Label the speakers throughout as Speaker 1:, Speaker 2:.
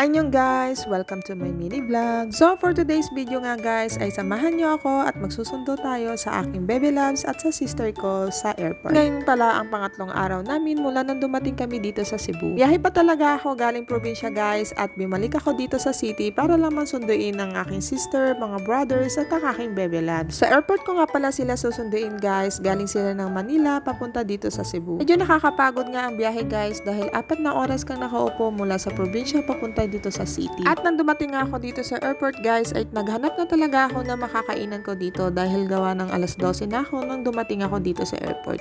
Speaker 1: Annyeong guys! Welcome to my mini vlog. So for today's video nga guys ay samahan niyo ako at magsusundo tayo sa aking baby loves at sa sister ko sa airport. Ngayon pala ang pangatlong araw namin mula nang dumating kami dito sa Cebu. Biyahe pa talaga ako galing probinsya guys at bumalik ako dito sa city para lamang sunduin ng aking sister, mga brothers at ang aking baby loves. Sa airport ko nga pala sila susunduin guys. Galing sila ng Manila papunta dito sa Cebu. Medyo nakakapagod nga ang biyahe guys dahil 4 na oras kang nakaupo mula sa probinsya papunta dito sa city. At nang dumating ako dito sa airport guys ay naghanap na talaga ako na makakainan ko dito dahil gawa ng alas 12 na ako nang dumating ako dito sa airport.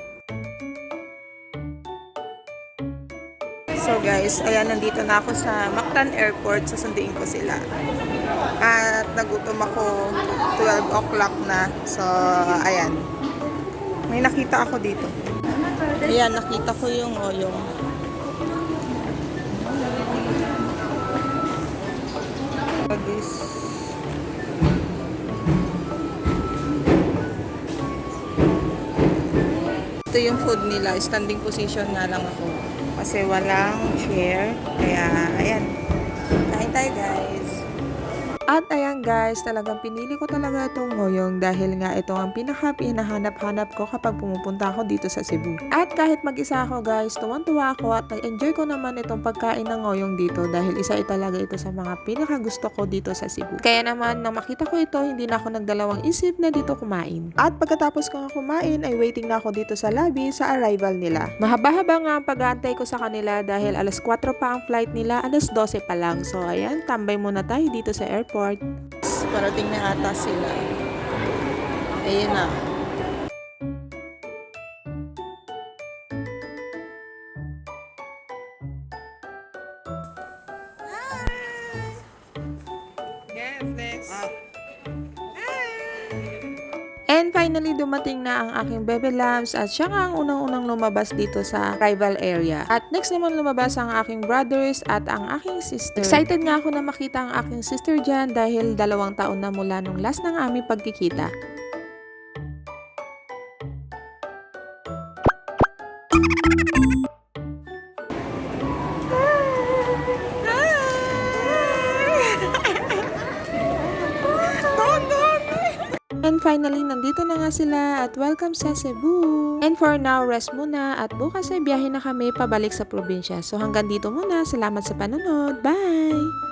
Speaker 1: So guys, ayan nandito na ako sa Mactan Airport, susunduin ko sila. At nagutom ako 12 o'clock na. So ayan. May nakita ako dito. Ayan, nakita ko yung oyong. Ito yung food nila, standing position nga lang ako kasi walang chair, kaya ayan, kain tayo guys. At ayan guys, talagang pinili ko talaga itong ngoyong dahil nga ito ang pinaka-hinahanap-hanap ko kapag pumupunta ako dito sa Cebu. At kahit mag-isa ako guys, tuwang-tuwa ako at nag-enjoy ko naman itong pagkain ng ngoyong dito dahil isa talaga ito sa mga pinaka-gusto ko dito sa Cebu. Kaya naman, nang makita ko ito, hindi na ako nagdalawang isip na dito kumain. At pagkatapos ko nga kumain, ay waiting na ako dito sa lobby sa arrival nila. Mahaba-haba nga ang pag-aantay ko sa kanila dahil alas 4 pa ang flight nila, alas 12 pa lang. So ayan, tambay muna tayo dito sa airport. Parating na ata sila. Ayun na. Yes, next. And finally, dumating na ang aking baby loves at siya nga ang unang-unang lumabas dito sa arrival area. At next naman lumabas ang aking brothers at ang aking sister. Excited nga ako na makita ang aking sister dyan dahil 2 taon na mula nung last ng aming pagkikita. And finally, nandito na nga sila at welcome sa Cebu. And for now, rest muna at bukas ay biyahe na kami pabalik sa probinsya. So hanggang dito muna. Salamat sa panonood. Bye!